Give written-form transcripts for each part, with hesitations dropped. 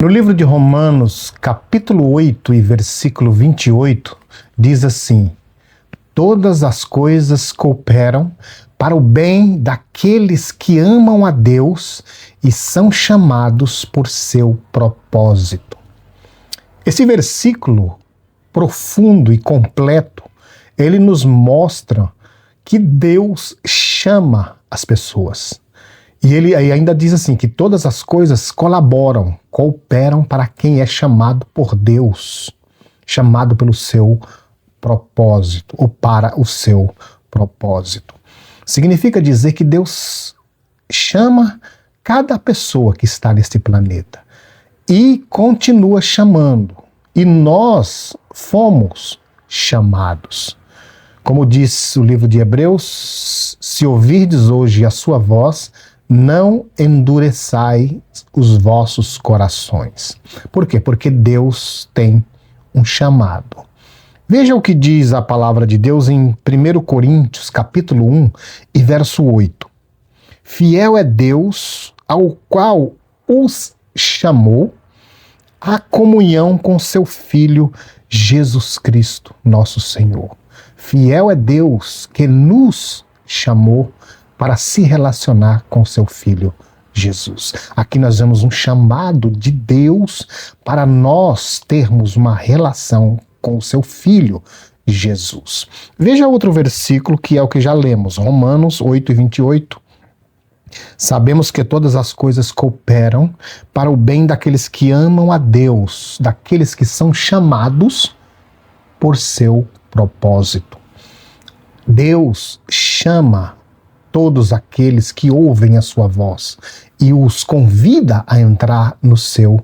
No livro de Romanos, capítulo 8 e versículo 28, diz assim: todas as coisas cooperam para o bem daqueles que amam a Deus e são chamados por seu propósito. Esse versículo profundo e completo, ele nos mostra que Deus chama as pessoas. E ele ainda diz assim, que todas as coisas cooperam para quem é chamado por Deus, chamado pelo seu propósito, ou para o seu propósito. Significa dizer que Deus chama cada pessoa que está neste planeta e continua chamando. E nós fomos chamados. Como diz o livro de Hebreus, se ouvirdes hoje a sua voz, não endureçai os vossos corações. Por quê? Porque Deus tem um chamado. Veja o que diz a palavra de Deus em 1 Coríntios, capítulo 1 e verso 8. Fiel é Deus, ao qual os chamou à comunhão com seu Filho Jesus Cristo, nosso Senhor. Fiel é Deus que nos chamou para se relacionar com seu Filho Jesus. Aqui nós vemos um chamado de Deus para nós termos uma relação com o seu Filho Jesus. Veja outro versículo que é o que já lemos, Romanos 8 e 28. Sabemos que todas as coisas cooperam para o bem daqueles que amam a Deus, daqueles que são chamados por seu propósito. Deus chama todos aqueles que ouvem a sua voz e os convida a entrar no seu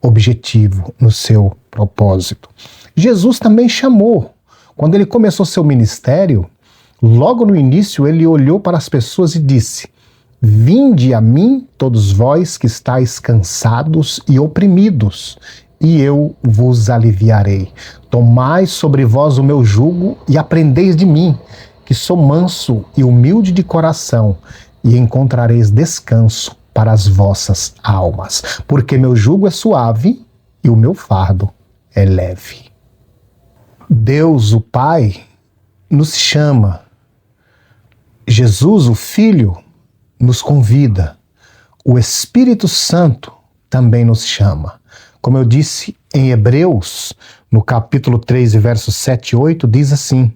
objetivo, no seu propósito. Jesus também chamou. Quando ele começou seu ministério, logo no início ele olhou para as pessoas e disse: vinde a mim, todos vós que estáis cansados e oprimidos, e eu vos aliviarei. Tomai sobre vós o meu jugo e aprendeis de mim, que sou manso e humilde de coração, e encontrareis descanso para as vossas almas. Porque meu jugo é suave e o meu fardo é leve. Deus, o Pai, nos chama. Jesus, o Filho, nos convida. O Espírito Santo também nos chama. Como eu disse em Hebreus, no capítulo 3, versos 7 e 8, diz assim: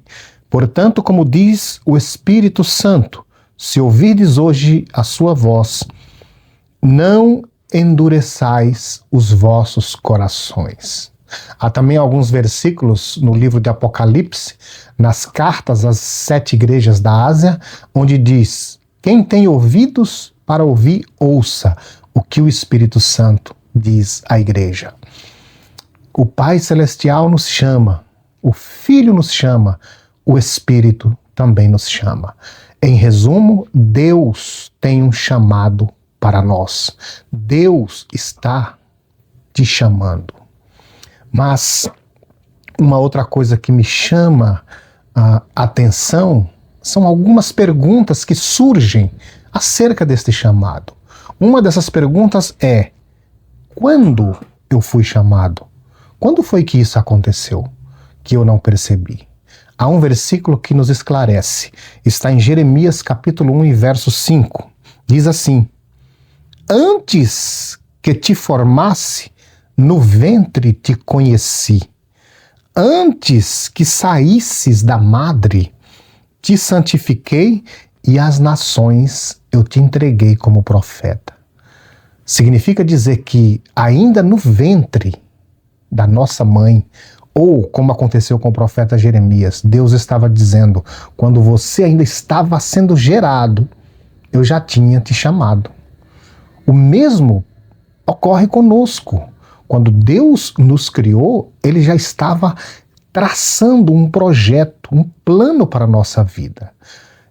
portanto, como diz o Espírito Santo, se ouvirdes hoje a sua voz, não endureçais os vossos corações. Há também alguns versículos no livro de Apocalipse, nas cartas às 7 igrejas da Ásia, onde diz: quem tem ouvidos para ouvir, ouça o que o Espírito Santo diz à igreja. O Pai Celestial nos chama, o Filho nos chama, o Espírito também nos chama. Em resumo, Deus tem um chamado para nós. Deus está te chamando. Mas uma outra coisa que me chama a atenção são algumas perguntas que surgem acerca deste chamado. Uma dessas perguntas é: quando eu fui chamado? Quando foi que isso aconteceu, que eu não percebi? Há um versículo que nos esclarece. Está em Jeremias capítulo 1 e verso 5. Diz assim: antes que te formasse, no ventre te conheci. Antes que saísses da madre, te santifiquei e às nações eu te entreguei como profeta. Significa dizer que ainda no ventre da nossa mãe, ou como aconteceu com o profeta Jeremias, Deus estava dizendo: quando você ainda estava sendo gerado, eu já tinha te chamado. O mesmo ocorre conosco. Quando Deus nos criou, Ele já estava traçando um projeto, um plano para a nossa vida.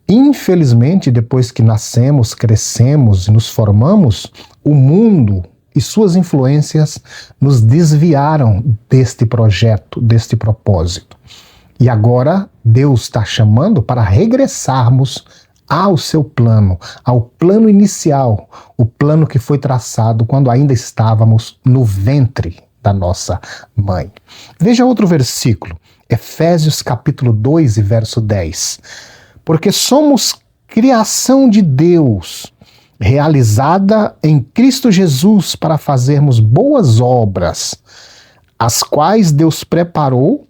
Infelizmente, depois que nascemos, crescemos e nos formamos, o mundo e suas influências nos desviaram deste projeto, deste propósito. E agora Deus está chamando para regressarmos ao seu plano, ao plano inicial, o plano que foi traçado quando ainda estávamos no ventre da nossa mãe. Veja outro versículo, Efésios capítulo 2 e verso 10. Porque somos criação de Deus, realizada em Cristo Jesus para fazermos boas obras, as quais Deus preparou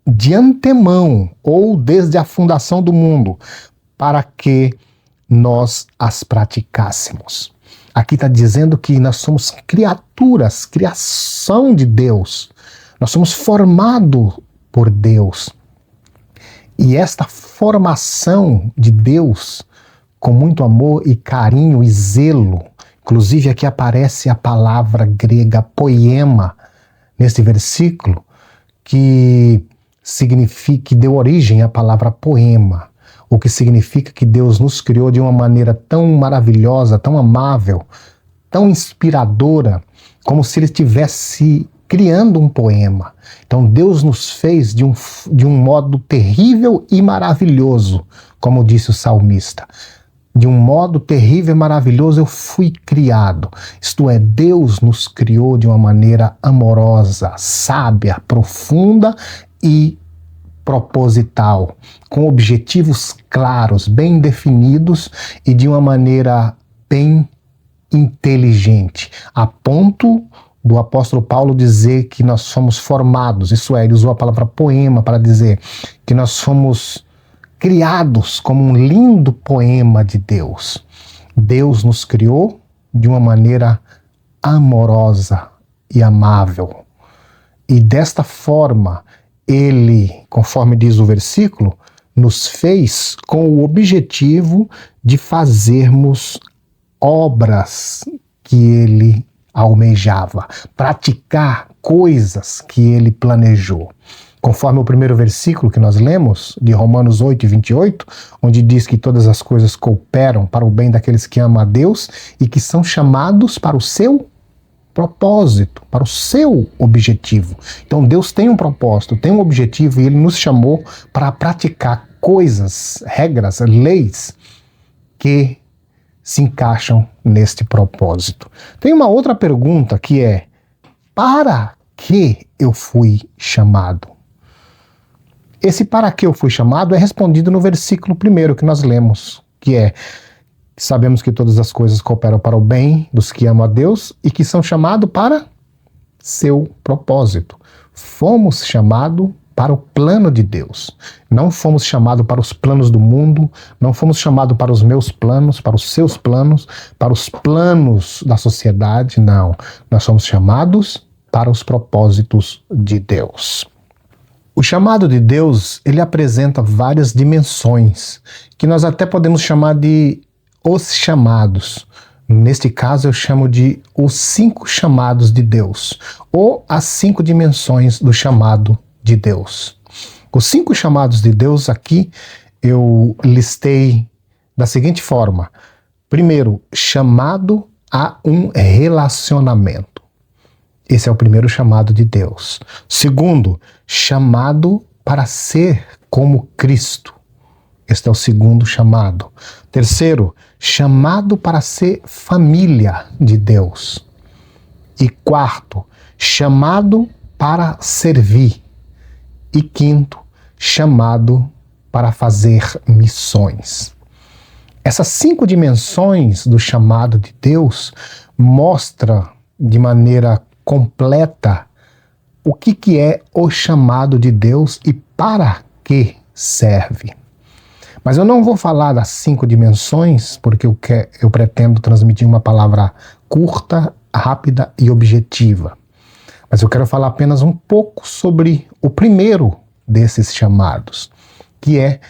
de antemão ou desde a fundação do mundo, para que nós as praticássemos. Aqui está dizendo que nós somos criaturas, criação de Deus. Nós somos formados por Deus. E esta formação de Deus, com muito amor e carinho e zelo, inclusive aqui aparece a palavra grega poema, neste versículo, que significa, que deu origem à palavra poema, o que significa que Deus nos criou de uma maneira tão maravilhosa, tão amável, tão inspiradora, como se Ele estivesse criando um poema. Então Deus nos fez de um modo terrível e maravilhoso, como disse o salmista. De um modo terrível e maravilhoso eu fui criado. Isto é, Deus nos criou de uma maneira amorosa, sábia, profunda e proposital, com objetivos claros, bem definidos e de uma maneira bem inteligente, a ponto do apóstolo Paulo dizer que nós somos formados, isso é, ele usou a palavra poema para dizer que nós somos criados como um lindo poema de Deus. Deus nos criou de uma maneira amorosa e amável. E desta forma, Ele, conforme diz o versículo, nos fez com o objetivo de fazermos obras que Ele almejava, praticar coisas que Ele planejou. Conforme o primeiro versículo que nós lemos, de Romanos 8, 28, onde diz que todas as coisas cooperam para o bem daqueles que amam a Deus e que são chamados para o seu propósito, para o seu objetivo. Então Deus tem um propósito, tem um objetivo e Ele nos chamou para praticar coisas, regras, leis que se encaixam neste propósito. Tem uma outra pergunta que é: para que eu fui chamado? Esse para que eu fui chamado é respondido no versículo primeiro que nós lemos, que é: sabemos que todas as coisas cooperam para o bem dos que amam a Deus e que são chamados para seu propósito. Fomos chamados para o plano de Deus. Não fomos chamados para os planos do mundo, não fomos chamados para os meus planos, para os seus planos, para os planos da sociedade, não. Nós somos chamados para os propósitos de Deus. O chamado de Deus, ele apresenta várias dimensões, que nós até podemos chamar de os chamados. Neste caso eu chamo de os 5 chamados de Deus, ou as 5 dimensões do chamado de Deus. Os 5 chamados de Deus aqui eu listei da seguinte forma. Primeiro, chamado a um relacionamento. Esse é o primeiro chamado de Deus. Segundo, chamado para ser como Cristo. Este é o segundo chamado. Terceiro, chamado para ser família de Deus. E quarto, chamado para servir. E quinto, chamado para fazer missões. Essas 5 dimensões do chamado de Deus mostram de maneira completa o que é o chamado de Deus e para que serve. Mas eu não vou falar das 5 dimensões, porque eu pretendo transmitir uma palavra curta, rápida e objetiva. Mas eu quero falar apenas um pouco sobre o primeiro desses chamados, que é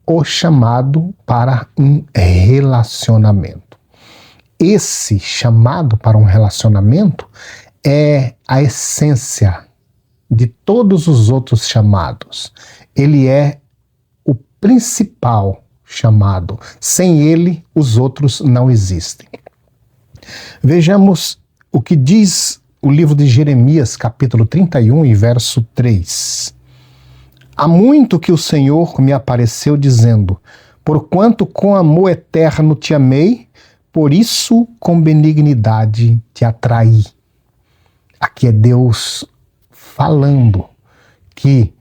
o chamado para um relacionamento. Esse chamado para um relacionamento é a essência de todos os outros chamados. Ele é o principal chamado. Sem ele, os outros não existem. Vejamos o que diz o livro de Jeremias, capítulo 31 e verso 3. Há muito que o Senhor me apareceu dizendo: Porquanto com amor eterno te amei, por isso com benignidade te atraí. Aqui é Deus falando que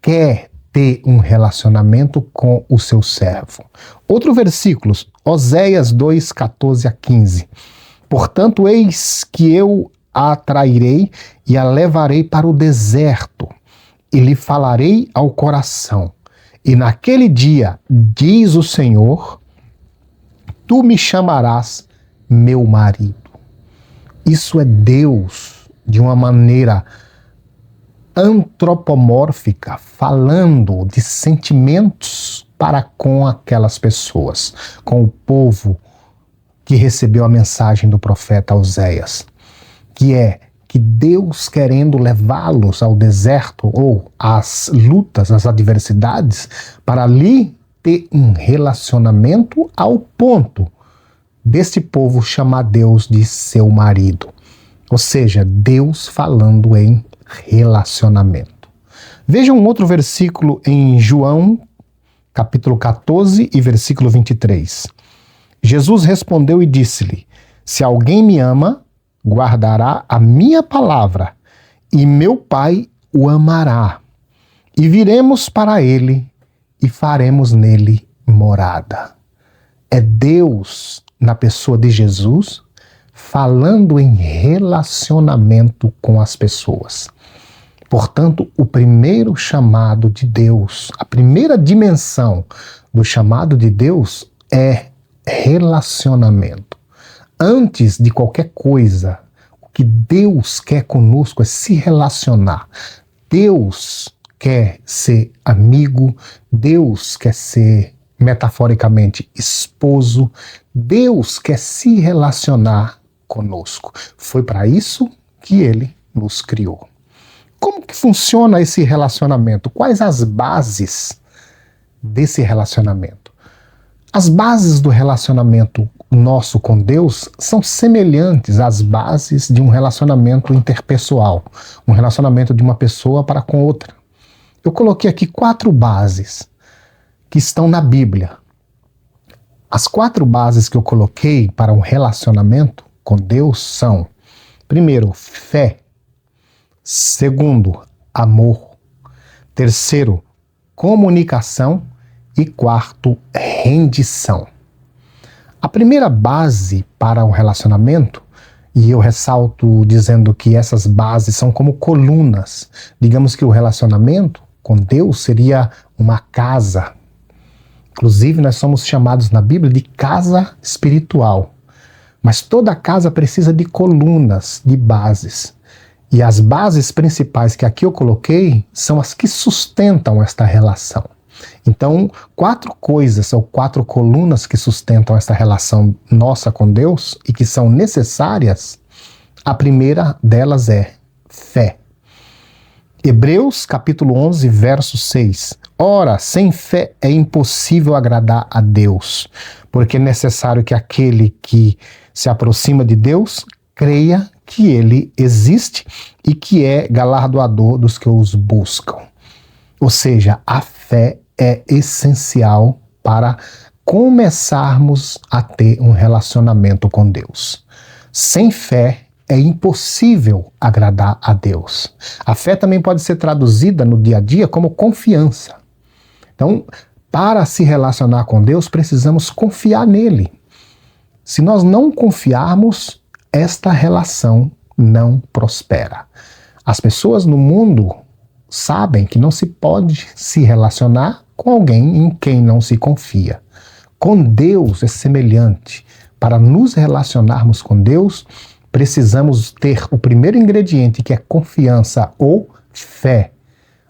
quer ter um relacionamento com o seu servo. Outro versículo, Oséias 2, 14 a 15. Portanto, eis que eu a atrairei e a levarei para o deserto, e lhe falarei ao coração. E naquele dia, diz o Senhor, tu me chamarás meu marido. Isso é Deus, de uma maneira antropomórfica, falando de sentimentos para com aquelas pessoas, com o povo que recebeu a mensagem do profeta Oséias, que é que Deus querendo levá-los ao deserto ou às lutas, às adversidades, para ali ter um relacionamento ao ponto desse povo chamar Deus de seu marido. Ou seja, Deus falando em relacionamento. Veja um outro versículo em João, capítulo 14 e versículo 23. Jesus respondeu e disse-lhe: se alguém me ama, guardará a minha palavra, e meu Pai o amará. E viremos para ele e faremos nele morada. É Deus, na pessoa de Jesus, falando em relacionamento com as pessoas. Portanto, o primeiro chamado de Deus, a primeira dimensão do chamado de Deus é relacionamento. Antes de qualquer coisa, o que Deus quer conosco é se relacionar. Deus quer ser amigo, Deus quer ser, metaforicamente, esposo, Deus quer se relacionar conosco. Foi para isso que Ele nos criou. Como que funciona esse relacionamento? Quais as bases desse relacionamento? As bases do relacionamento nosso com Deus são semelhantes às bases de um relacionamento interpessoal, um relacionamento de uma pessoa para com outra. Eu coloquei aqui 4 bases que estão na Bíblia. As 4 bases que eu coloquei para um relacionamento com Deus são: primeiro, fé; segundo, amor; terceiro, comunicação; e quarto, rendição. A primeira base para um relacionamento, e eu ressalto dizendo que essas bases são como colunas. Digamos que o relacionamento com Deus seria uma casa. Inclusive, nós somos chamados na Bíblia de casa espiritual. Mas toda casa precisa de colunas, de bases. E as bases principais que aqui eu coloquei são as que sustentam esta relação. Então, 4 coisas ou 4 colunas que sustentam esta relação nossa com Deus e que são necessárias. A primeira delas é fé. Hebreus capítulo 11, verso 6. Ora, sem fé é impossível agradar a Deus, porque é necessário que aquele que se aproxima de Deus creia que Ele existe e que é galardoador dos que os buscam. Ou seja, a fé é essencial para começarmos a ter um relacionamento com Deus. Sem fé é impossível agradar a Deus. A fé também pode ser traduzida no dia a dia como confiança. Então, para se relacionar com Deus, precisamos confiar nele. Se nós não confiarmos, esta relação não prospera. As pessoas no mundo sabem que não se pode se relacionar com alguém em quem não se confia. Com Deus é semelhante. Para nos relacionarmos com Deus, precisamos ter o primeiro ingrediente, que é confiança ou fé.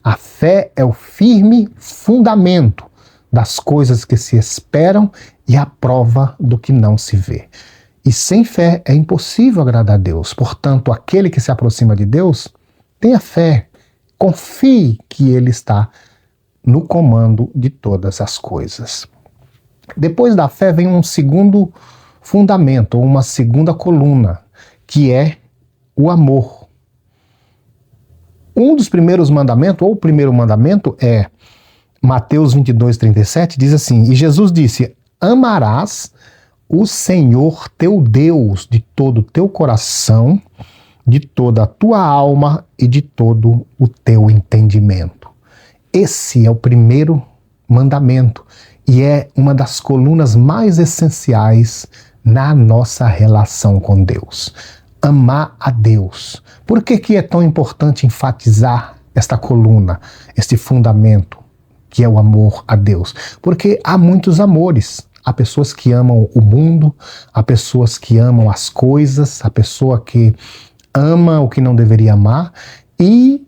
A fé é o firme fundamento das coisas que se esperam e a prova do que não se vê. E sem fé é impossível agradar a Deus. Portanto, aquele que se aproxima de Deus, tenha fé. Confie que Ele está no comando de todas as coisas. Depois da fé vem um segundo fundamento, ou uma segunda coluna, que é o amor. Um dos primeiros mandamentos, ou o primeiro mandamento, é: Mateus 22:37 diz assim: E Jesus disse: Amarás o Senhor teu Deus de todo o teu coração, de toda a tua alma e de todo o teu entendimento. Esse é o primeiro mandamento e é uma das colunas mais essenciais na nossa relação com Deus. Amar a Deus. Por que é tão importante enfatizar esta coluna, este fundamento, que é o amor a Deus? Porque há muitos amores. Há pessoas que amam o mundo, há pessoas que amam as coisas, há pessoa que ama o que não deveria amar e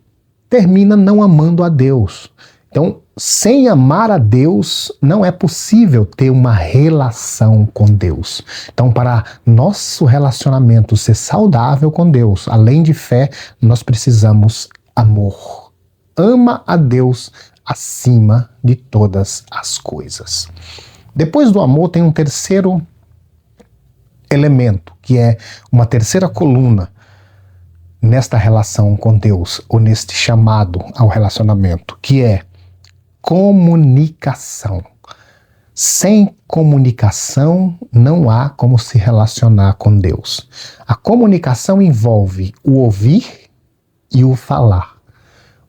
termina não amando a Deus. Então, sem amar a Deus, não é possível ter uma relação com Deus. Então, para nosso relacionamento ser saudável com Deus, além de fé, nós precisamos amor. Ama a Deus acima de todas as coisas. Depois do amor tem um terceiro elemento, que é uma terceira coluna nesta relação com Deus, ou neste chamado ao relacionamento, que é comunicação. Sem comunicação não há como se relacionar com Deus. A comunicação envolve o ouvir e o falar.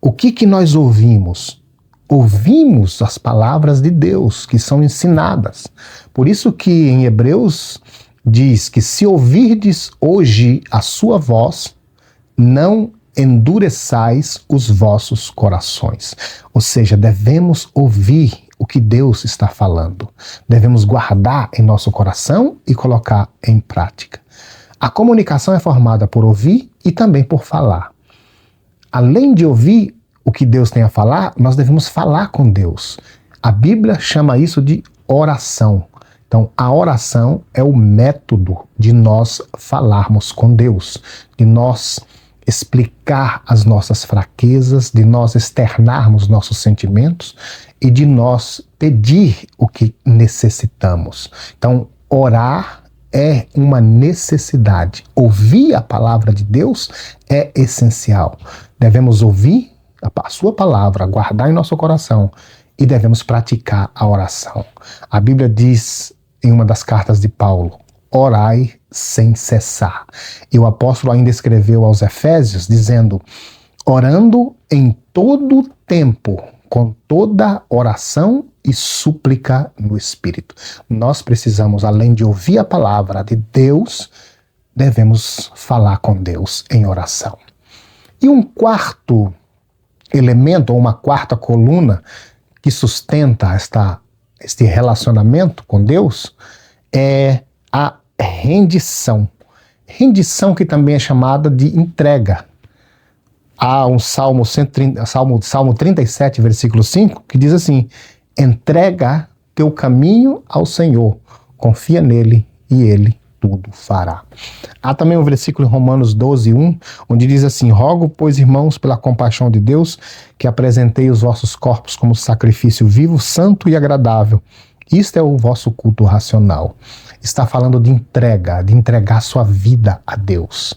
O que nós ouvimos? Ouvimos as palavras de Deus que são ensinadas. Por isso que em Hebreus diz que se ouvirdes hoje a sua voz, não endureçais os vossos corações. Ou seja, devemos ouvir o que Deus está falando. Devemos guardar em nosso coração e colocar em prática. A comunicação é formada por ouvir e também por falar. Além de ouvir o que Deus tem a falar, nós devemos falar com Deus. A Bíblia chama isso de oração. Então, a oração é o método de nós falarmos com Deus, de nós explicar as nossas fraquezas, de nós externarmos nossos sentimentos e de nós pedir o que necessitamos. Então, orar é uma necessidade. Ouvir a palavra de Deus é essencial. Devemos ouvir a sua palavra, guardar em nosso coração e devemos praticar a oração. A Bíblia diz em uma das cartas de Paulo: orai sem cessar. E o apóstolo ainda escreveu aos Efésios dizendo: orando em todo tempo, com toda oração e súplica no Espírito. Nós precisamos, além de ouvir a palavra de Deus, devemos falar com Deus em oração. E um quarto elemento, ou uma quarta coluna que sustenta este relacionamento com Deus é a rendição. Rendição que também é chamada de entrega. Há um Salmo 37, versículo 5, que diz assim: entrega teu caminho ao Senhor, confia nele e ele tudo fará. Há também um versículo em Romanos 12:1, onde diz assim: rogo, pois, irmãos, pela compaixão de Deus, que apresentei os vossos corpos como sacrifício vivo, santo e agradável. Isto é o vosso culto racional. Está falando de entregar sua vida a Deus,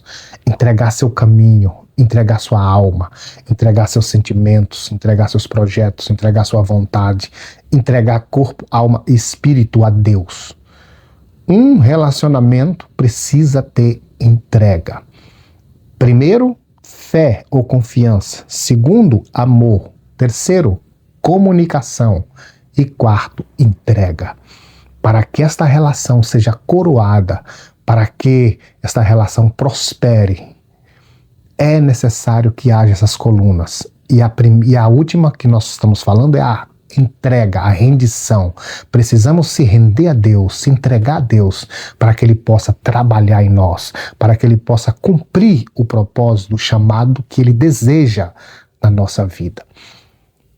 entregar seu caminho, entregar sua alma, entregar seus sentimentos, entregar seus projetos, entregar sua vontade, entregar corpo, alma e espírito a Deus. Um relacionamento precisa ter entrega. Primeiro, fé ou confiança. Segundo, amor. Terceiro, comunicação. E quarto, entrega. Para que esta relação seja coroada, para que esta relação prospere, é necessário que haja essas colunas. E a última que nós estamos falando é a entrega, a rendição. Precisamos se render a Deus, se entregar a Deus, para que Ele possa trabalhar em nós, para que Ele possa cumprir o propósito, o chamado que Ele deseja na nossa vida.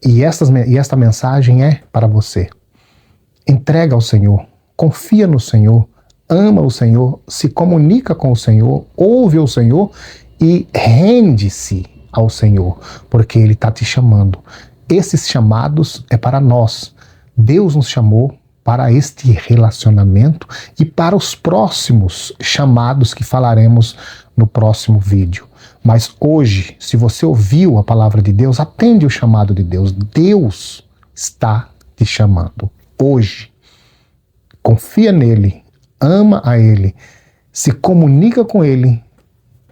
E esta mensagem é para você. Entrega ao Senhor, confia no Senhor, ama o Senhor, se comunica com o Senhor, ouve o Senhor e rende-se ao Senhor, porque Ele está te chamando. Esses chamados é para nós. Deus nos chamou para este relacionamento e para os próximos chamados que falaremos no próximo vídeo. Mas hoje, se você ouviu a palavra de Deus, atende o chamado de Deus. Deus está te chamando. Hoje, confia nele, ama a ele, se comunica com ele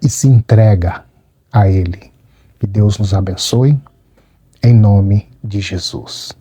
e se entrega a ele. Que Deus nos abençoe, em nome de Jesus.